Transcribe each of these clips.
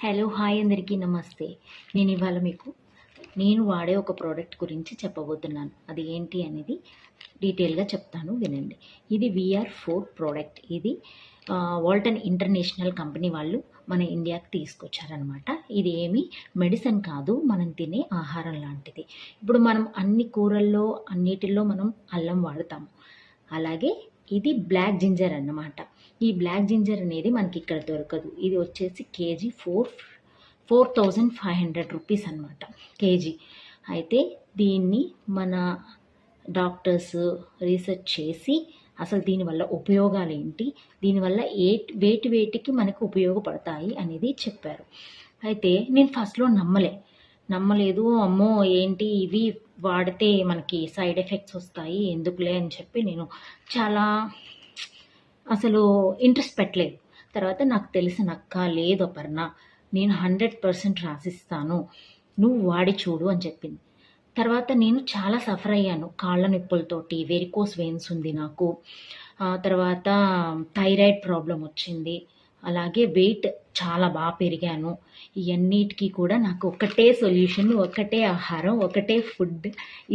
Hello hi అందరికీ నమస్తే. నేను ఇవాళ మీకు వాడే ఒక ప్రోడక్ట్ గురించి చెప్పబోతున్నాను. అది ఏంటి అనేది డీటెయిల్గా చెప్తాను, వినండి. ఇది VR4 ప్రోడక్ట్. ఇది వాల్టన్ ఇంటర్నేషనల్ కంపెనీ వాళ్ళు మన ఇండియాకి తీసుకొచ్చారనమాట. ఇది ఏమీ మెడిసిన్ కాదు, మనం తినే ఆహారం లాంటిది. ఇప్పుడు మనం అన్ని కూరల్లో అన్నిటిల్లో మనం అల్లం వాడతాము. అలాగే ఇది బ్లాక్ జింజర్ అన్నమాట. ఈ బ్లాక్ జింజర్ అనేది మనకి ఇక్కడ దొరకదు. ఇది వచ్చేసి కేజీ 4500 రూపీస్ అనమాట, కేజీ. అయితే దీన్ని మన డాక్టర్స్ రీసెర్చ్ చేసి అసలు దీనివల్ల ఉపయోగాలు ఏంటి, దీనివల్ల వేటికి మనకు ఉపయోగపడతాయి అనేది చెప్పారు. అయితే నేను ఫస్ట్లో నమ్మలేదు. అమ్మో ఏంటి ఇవి వాడితే మనకి సైడ్ ఎఫెక్ట్స్ వస్తాయి, ఎందుకులే అని చెప్పి నేను చాలా అసలు ఇంట్రెస్ట్ పెట్టలేదు. తర్వాత నాకు తెలిసిన అక్క, లేదు అపర్ణ, నేను 100% రాసిస్తాను, నువ్వు వాడి చూడు అని చెప్పింది. తర్వాత నేను చాలా సఫర్ అయ్యాను కాళ్ళ నొప్పులతోటి. వెరికోస్ వెయిన్స్ ఉంది నాకు. తర్వాత థైరాయిడ్ ప్రాబ్లం వచ్చింది. అలాగే వెయిట్ చాలా బాగా పెరిగాను. ఇవన్నిటికీ కూడా నాకు ఒకటే సొల్యూషన్, ఒకటే ఆహారం, ఒకటే ఫుడ్.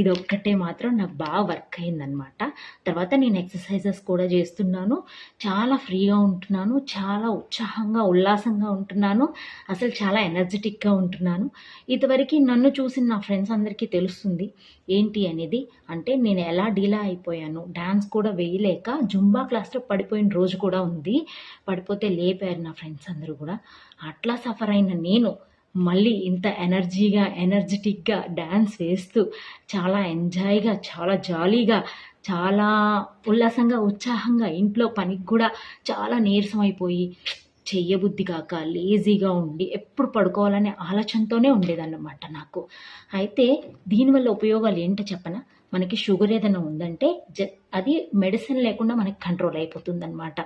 ఇది ఒక్కటే మాత్రం నాకు బాగా వర్క్ అయిందనమాట. తర్వాత నేను ఎక్సర్సైజెస్ కూడా చేస్తున్నాను, చాలా ఫ్రీగా ఉంటున్నాను, చాలా ఉత్సాహంగా ఉల్లాసంగా ఉంటున్నాను, అసలు చాలా ఎనర్జెటిక్గా ఉంటున్నాను. ఇదివరకు నన్ను చూసిన నా ఫ్రెండ్స్ అందరికీ తెలుస్తుంది ఏంటి అనేది. అంటే నేను ఎలా డీలా అయిపోయాను, డ్యాన్స్ కూడా వేయలేక జుంబా క్లాస్లో పడిపోయిన రోజు కూడా ఉంది. పడిపోతే లేపారు నా ఫ్రెండ్స్ అందరూ కూడా. అట్లా సఫర్ అయిన నేను మళ్ళీ ఇంత ఎనర్జెటిక్గా డ్యాన్స్ వేస్తూ చాలా ఎంజాయ్గా, చాలా జాలీగా, చాలా ఉల్లాసంగా, ఉత్సాహంగా, ఇంట్లో పనికి కూడా చాలా నీరసం అయిపోయి, చెయ్యబుద్ధి కాక లేజీగా ఉండి ఎప్పుడు పడుకోవాలనే ఆలోచనతోనే ఉండేదన్నమాట నాకు. అయితే దీనివల్ల ఉపయోగాలు ఏంటో చెప్పనా? మనకి షుగర్ ఏదైనా ఉందంటే అది మెడిసిన్ లేకుండా మనకి కంట్రోల్ అయిపోతుంది అనమాట.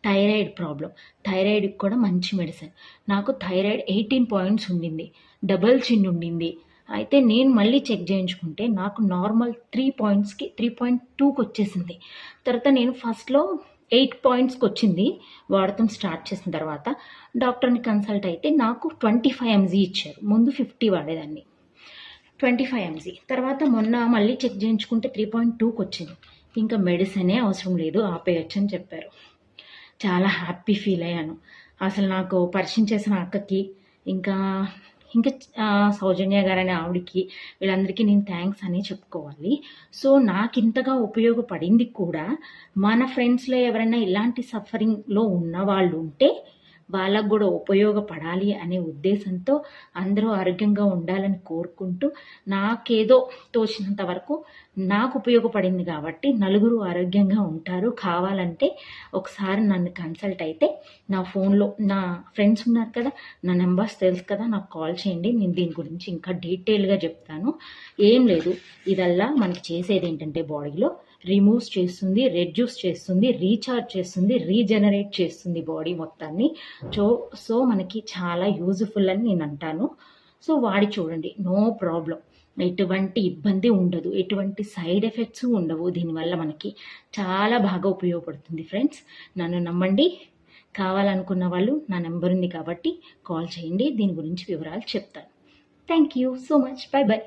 థైరాయిడ్కి కూడా మంచి మెడిసిన్. నాకు థైరాయిడ్ 18 పాయింట్స్ ఉండింది, డబల్ చిన్ ఉండింది. అయితే నేను మళ్ళీ చెక్ చేయించుకుంటే నాకు నార్మల్ 3 పాయింట్స్కి 3.2కి వచ్చేసింది. తర్వాత నేను ఫస్ట్లో 8 పాయింట్స్కి వచ్చింది వాడటం స్టార్ట్ చేసిన తర్వాత. డాక్టర్ని కన్సల్ట్ అయితే నాకు 25 mg ఇచ్చారు. ముందు 50 వాడేదాన్ని, 25 mg. తర్వాత మొన్న మళ్ళీ చెక్ చేయించుకుంటే 3.2కి వచ్చింది. ఇంకా మెడిసినే అవసరం లేదు, ఆపేయచ్చు అని చెప్పారు. చాలా హ్యాపీ ఫీల్ అయ్యాను. అసలు నాకు పరిచయం చేసిన అక్కకి, ఇంకా సౌజన్య గారనే ఆవిడికి, వీళ్ళందరికీ నేను థ్యాంక్స్ అని చెప్పుకోవాలి. సో నాకు ఇంతగా ఉపయోగపడింది కూడా. మన ఫ్రెండ్స్లో ఎవరైనా ఇలాంటి సఫరింగ్లో ఉన్న వాళ్ళు ఉంటే వాళ్ళకు కూడా ఉపయోగపడాలి అనే ఉద్దేశంతో అందరూ ఆరోగ్యంగా ఉండాలని కోరుకుంటూ, నాకేదో తోచినంత వరకు నాకు ఉపయోగపడింది కాబట్టి నలుగురు ఆరోగ్యంగా ఉంటారు. కావాలంటే ఒకసారి నన్ను కన్సల్ట్ అయితే నా ఫోన్లో నా ఫ్రెండ్స్ ఉన్నారు కదా, నా నెంబర్స్ తెలుసు కదా, నాకు కాల్ చేయండి. నేను దీని గురించి ఇంకా డీటెయిల్గా చెప్తాను. ఏం లేదు, ఇదల్లా మనకి చేసేది ఏంటంటే బాడీలో రిమూవ్స్ చేస్తుంది, రెడ్యూస్ చేస్తుంది, రీఛార్జ్ చేస్తుంది, రీజనరేట్ చేస్తుంది బాడీ మొత్తాన్ని. సో మనకి చాలా యూజ్ఫుల్ అని నేను అంటాను. సో వాడి చూడండి, నో ప్రాబ్లం, ఎటువంటి ఇబ్బంది ఉండదు, ఎటువంటి సైడ్ ఎఫెక్ట్స్ ఉండవు. దీనివల్ల మనకి చాలా బాగా ఉపయోగపడుతుంది ఫ్రెండ్స్. నన్ను నమ్మండి. కావాలనుకున్న వాళ్ళు నా నెంబర్ ఉంది కాబట్టి కాల్ చేయండి, దీని గురించి వివరాలు చెప్తాను. Thank you so much. By by.